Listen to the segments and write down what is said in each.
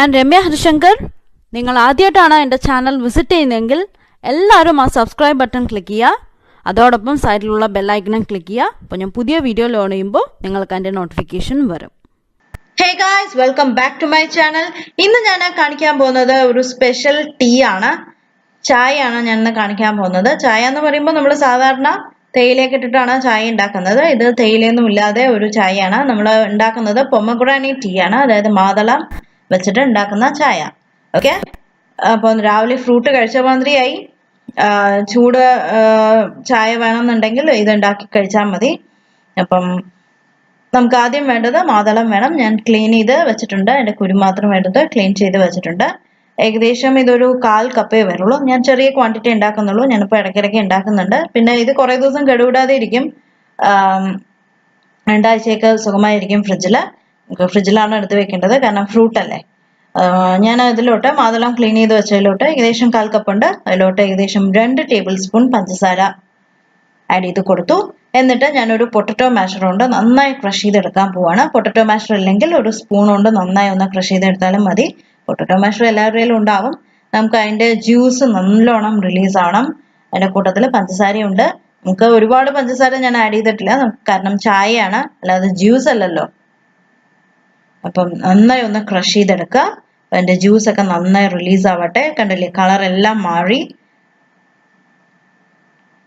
ഞാൻ രമ്യ ഹരിശങ്കർ. നിങ്ങൾ ആദ്യമായിട്ടാണ് എൻ്റെ ചാനൽ വിസിറ്റ് ചെയ്യുന്നതെങ്കിൽ എല്ലാവരും ആ സബ്സ്ക്രൈബ് ബട്ടൺ ക്ലിക്ക് ചെയ്യുക. അതോടൊപ്പം സൈഡിലുള്ള ബെല്ലൈക്കണും ക്ലിക്ക് ചെയ്യുക. അപ്പോൾ ഞാൻ പുതിയ വീഡിയോ ലോഡ് ചെയ്യുമ്പോൾ നിങ്ങൾക്ക് അതിൻ്റെ നോട്ടിഫിക്കേഷൻ വരും. Hey guys, welcome back to my channel. ഇന്ന് ഞാൻ കാണിക്കാൻ പോകുന്നത് ഒരു സ്പെഷ്യൽ ടീ ആണ്. ചായയാണ് ഞാൻ ഇന്ന് കാണിക്കാൻ പോകുന്നത്. ചായ എന്ന് പറയുമ്പോൾ നമ്മൾ സാധാരണ തേയിലയൊക്കെ ഇട്ടിട്ടാണ് ചായ ഉണ്ടാക്കുന്നത്. ഇത് തേയിലയൊന്നും ഇല്ലാതെ ഒരു ചായയാണ്. നമ്മൾ ഉണ്ടാക്കുന്നത് പൊമഗ്രാനേറ്റ് ടീ ആണ്, അതായത് മാതളം വെച്ചിട്ട് ഉണ്ടാക്കുന്ന ചായ. ഓക്കെ, അപ്പോൾ രാവിലെ ഫ്രൂട്ട് കഴിച്ച മാതിരിയായി. ചൂട് ചായ വേണമെന്നുണ്ടെങ്കിൽ ഇത് ഉണ്ടാക്കി കഴിച്ചാൽ മതി. അപ്പം നമുക്ക് ആദ്യം വേണ്ടത് മാതളം വേണം. ഞാൻ ക്ലീൻ ചെയ്ത് വെച്ചിട്ടുണ്ട്. അതിൻ്റെ കുരു മാത്രം വേണ്ടത് ക്ലീൻ ചെയ്ത് വെച്ചിട്ടുണ്ട്. ഏകദേശം ഇതൊരു 1/4 കപ്പേ വരുള്ളൂ. ഞാൻ ചെറിയ ക്വാണ്ടിറ്റി ഉണ്ടാക്കുന്നുള്ളൂ. ഞാനിപ്പോൾ ഇടയ്ക്കിടയ്ക്ക് ഉണ്ടാക്കുന്നുണ്ട്. പിന്നെ ഇത് കുറേ ദിവസം കേടുകൂടാതെ ഇരിക്കും. 2 ആഴ്ചയൊക്കെ സുഖമായിരിക്കും ഫ്രിഡ്ജിലാണ് എടുത്ത് വെക്കേണ്ടത്, കാരണം ഫ്രൂട്ട് അല്ലേ. ഞാൻ അതിലോട്ട് മാതളം ക്ലീൻ ചെയ്ത് വെച്ചതിലോട്ട് ഏകദേശം 1/4 കപ്പ് ഉണ്ട്. അതിലോട്ട് ഏകദേശം 2 ടേബിൾ സ്പൂൺ പഞ്ചസാര ആഡ് ചെയ്ത് കൊടുത്തു. എന്നിട്ട് ഞാനൊരു പൊട്ടറ്റോ മാഷർ കൊണ്ട് നന്നായി ക്രഷ് ചെയ്തെടുക്കാൻ പോവാണ്. പൊട്ടറ്റോ മാഷർ ഇല്ലെങ്കിൽ ഒരു സ്പൂൺ കൊണ്ട് നന്നായി ഒന്ന് ക്രഷ് ചെയ്തെടുത്താലും മതി. പൊട്ടറ്റോ മാഷർ എല്ലാവരുടെയും ഉണ്ടാവും. നമുക്ക് അതിൻ്റെ ജ്യൂസ് നല്ലോണം റിലീസ് ആവണം. അതിൻ്റെ കൂട്ടത്തിൽ പഞ്ചസാരയുണ്ട്. നമുക്ക് ഒരുപാട് പഞ്ചസാര ഞാൻ ആഡ് ചെയ്തിട്ടില്ല, കാരണം ചായയാണ്, അല്ലാതെ ജ്യൂസ് അല്ലല്ലോ. അപ്പം നന്നായി ഒന്ന് ക്രഷ് ചെയ്തെടുക്കുക. അതിൻ്റെ ജ്യൂസൊക്കെ നന്നായി റിലീസ് ആവട്ടെ. കണ്ടില്ലേ, കളറെല്ലാം മാറി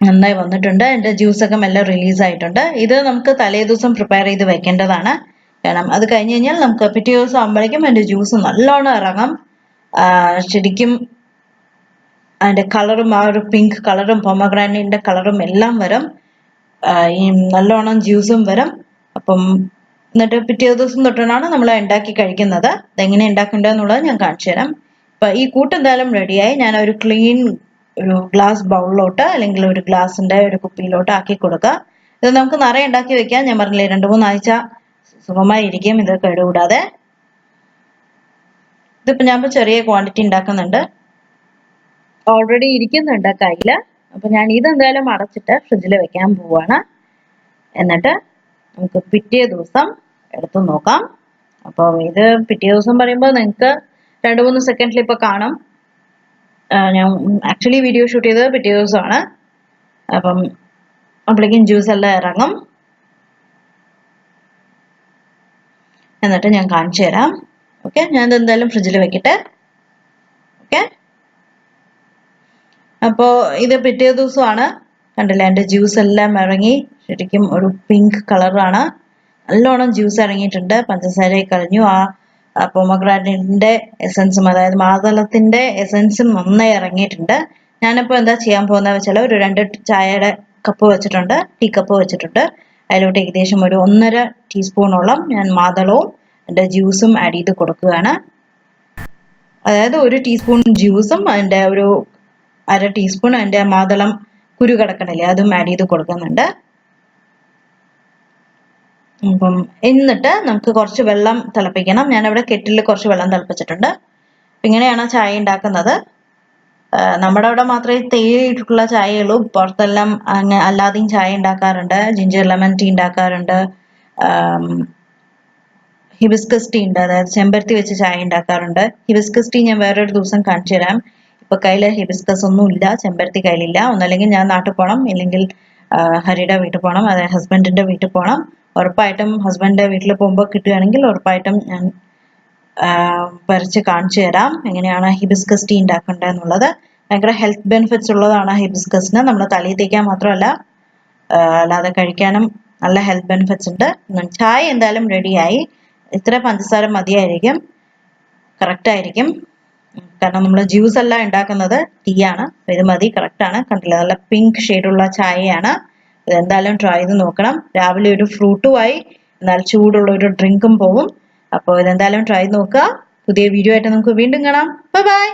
നന്നായി വന്നിട്ടുണ്ട്. എൻ്റെ ജ്യൂസൊക്കെ മെല്ലെ റിലീസ് ആയിട്ടുണ്ട്. ഇത് നമുക്ക് തലേ ദിവസം പ്രിപ്പയർ ചെയ്ത് വെക്കേണ്ടതാണ്. കാരണം അത് കഴിഞ്ഞ് കഴിഞ്ഞാൽ നമുക്ക് പിറ്റേ ദിവസം ആകുമ്പോഴേക്കും അതിൻ്റെ ജ്യൂസ് നല്ലോണം ഇറങ്ങും. ശരിക്കും അതിൻ്റെ കളറും ആ ഒരു പിങ്ക് കളറും പൊമഗ്രാനേറ്റിൻ്റെ കളറും എല്ലാം വരും. ഈ നല്ലോണം ജ്യൂസും വരും. അപ്പം എന്നിട്ട് പിറ്റേ ദിവസം തൊട്ടാണ് നമ്മൾ ഉണ്ടാക്കി കഴിക്കുന്നത്. അതെങ്ങനെ ഉണ്ടാക്കേണ്ടതെന്നുള്ളത് ഞാൻ കാണിച്ചു തരാം. ഇപ്പം ഈ കൂട്ട് എന്തായാലും റെഡിയായി. ഞാൻ ഒരു ക്ലീൻ ഒരു ഗ്ലാസ് ബൗളിലോട്ട് അല്ലെങ്കിൽ ഒരു ഗ്ലാസിൻ്റെ ഒരു കുപ്പിയിലോട്ട് ആക്കി കൊടുക്കുക. ഇത് നമുക്ക് നിറയെ ഉണ്ടാക്കി വെക്കാം. ഞാൻ പറഞ്ഞില്ലേ, 2-3 ആഴ്ച സുഖമായി ഇരിക്കും ഇത് കേടുകൂടാതെ. ഇതിപ്പോൾ ഞാൻ ചെറിയ ക്വാണ്ടിറ്റി ഉണ്ടാക്കുന്നുണ്ട്. ഓൾറെഡി ഇരിക്കുന്നുണ്ട് കയ്യിൽ. അപ്പം ഞാൻ ഇതെന്തായാലും അടച്ചിട്ട് ഫ്രിഡ്ജിൽ വെക്കാൻ പോവുകയാണ്. എന്നിട്ട് നമുക്ക് പിറ്റേ ദിവസം എടുത്ത് നോക്കാം. അപ്പോൾ ഇത് പിറ്റേ ദിവസം പറയുമ്പോൾ നിങ്ങൾക്ക് 2-3 സെക്കൻഡിൽ ഇപ്പോൾ കാണും. ഞാൻ ആക്ച്വലി വീഡിയോ ഷൂട്ട് ചെയ്തത് പിറ്റേ ദിവസമാണ്. അപ്പം അപ്പോഴേക്കും ജ്യൂസ് എല്ലാം ഇറങ്ങും. എന്നിട്ട് ഞാൻ കാണിച്ചു തരാം. ഓക്കെ, ഞാൻ ഇതെന്തായാലും ഫ്രിഡ്ജിൽ വെക്കട്ടെ. ഓക്കെ, അപ്പോൾ ഇത് പിറ്റേ ദിവസമാണ്. കണ്ടില്ല, എൻ്റെ ജ്യൂസ് എല്ലാം ഇറങ്ങി. ശരിക്കും ഒരു പിങ്ക് കളറാണ്. നല്ലോണം ജ്യൂസ് ഇറങ്ങിയിട്ടുണ്ട്. പഞ്ചസാരയൊക്കെ കളഞ്ഞു. ആ പൊമഗ്രാനേറ്റിൻ്റെ എസൻസും, അതായത് മാതളത്തിൻ്റെ എസൻസും നന്നായി ഇറങ്ങിയിട്ടുണ്ട്. ഞാനിപ്പോൾ എന്താ ചെയ്യാൻ പോകുന്നത് വെച്ചാൽ, ഒരു 2 ചായയുടെ കപ്പ് വെച്ചിട്ടുണ്ട്, ടീ കപ്പ് വെച്ചിട്ടുണ്ട്. അതിലോട്ട് ഏകദേശം ഒരു 1.5 ടീസ്പൂണോളം ഞാൻ മാതളവും എൻ്റെ ജ്യൂസും ആഡ് ചെയ്ത് കൊടുക്കുകയാണ്. അതായത് 1 ടീസ്പൂൺ ജ്യൂസും അതിൻ്റെ ഒരു 1/2 ടീസ്പൂൺ അതിൻ്റെ മാതളം കുരു കിടക്കണില്ലേ, അതും ആഡ് ചെയ്ത് കൊടുക്കുന്നുണ്ട്. അപ്പം എന്നിട്ട് നമുക്ക് കുറച്ച് വെള്ളം തിളപ്പിക്കണം. ഞാനിവിടെ കെറ്റിലിൽ കുറച്ച് വെള്ളം തിളപ്പിച്ചിട്ടുണ്ട്. ഇങ്ങനെയാണ് ചായ ഉണ്ടാക്കുന്നത്. നമ്മുടെ അവിടെ മാത്രമേ തേയിലിട്ടുള്ള ചായയുള്ളൂ. പുറത്തെല്ലാം അല്ലാതെയും ചായ ഉണ്ടാക്കാറുണ്ട്. ജിഞ്ചർ ലെമൺ ടീ ഉണ്ടാക്കാറുണ്ട്. ഹിബിസ്കസ് ടീ ഉണ്ട്, അതായത് ചെമ്പരത്തി വെച്ച് ചായ ഉണ്ടാക്കാറുണ്ട്. ഹിബിസ്കസ് ടീ ഞാൻ വേറൊരു ദിവസം കാണിച്ചു തരാം. ഇപ്പൊ കയ്യിൽ ഹിബിസ്കസ് ഒന്നും ഇല്ല, ചെമ്പരത്തി കയ്യിലില്ല. ഒന്നല്ലെങ്കിൽ ഞാൻ നാട്ടിൽ പോകണം, ഇല്ലെങ്കിൽ ഹരിയുടെ വീട്ടിൽ പോകണം, അതായത് ഹസ്ബൻഡിന്റെ വീട്ടിൽ പോകണം. ഉറപ്പായിട്ടും ഹസ്ബൻഡിന്റെ വീട്ടിൽ പോകുമ്പോൾ കിട്ടുകയാണെങ്കിൽ ഉറപ്പായിട്ടും ഞാൻ പറിച്ച് കാണിച്ചു തരാം എങ്ങനെയാണ് ഹിബിസ്കസ് ടീ ഉണ്ടാക്കേണ്ടത് എന്നുള്ളത്. ഭയങ്കര ഹെൽത്ത് ബെനിഫിറ്റ്സ് ഉള്ളതാണ് ഹിബിസ്കസിന്. നമ്മൾ തലയിൽ തേക്കാൻ മാത്രമല്ല, അല്ലാതെ കഴിക്കാനും നല്ല ഹെൽത്ത് ബെനിഫിറ്റ്സ് ഉണ്ട്. ചായ എന്തായാലും റെഡിയായി. ഇത്ര പഞ്ചസാര മതിയായിരിക്കും, കറക്റ്റായിരിക്കും. കാരണം നമ്മൾ ജ്യൂസ് എല്ലാം ഉണ്ടാക്കുന്നത് ടീ ആണ്. ഇത് മതി, കറക്റ്റാണ്. കണ്ടില്ല, നല്ല പിങ്ക് ഷെയ്ഡുള്ള ചായയാണ്. ഇതെന്തായാലും ട്രൈ ചെയ്ത് നോക്കണം. രാവിലെ ഒരു ഫ്രൂട്ടുമായി, എന്നാൽ ചൂടുള്ള ഒരു ഡ്രിങ്കും പോകും. അപ്പോൾ ഇതെന്തായാലും ട്രൈ നോക്കുക. പുതിയ വീഡിയോ ആയിട്ട് നമുക്ക് വീണ്ടും കാണാം. Bye bye.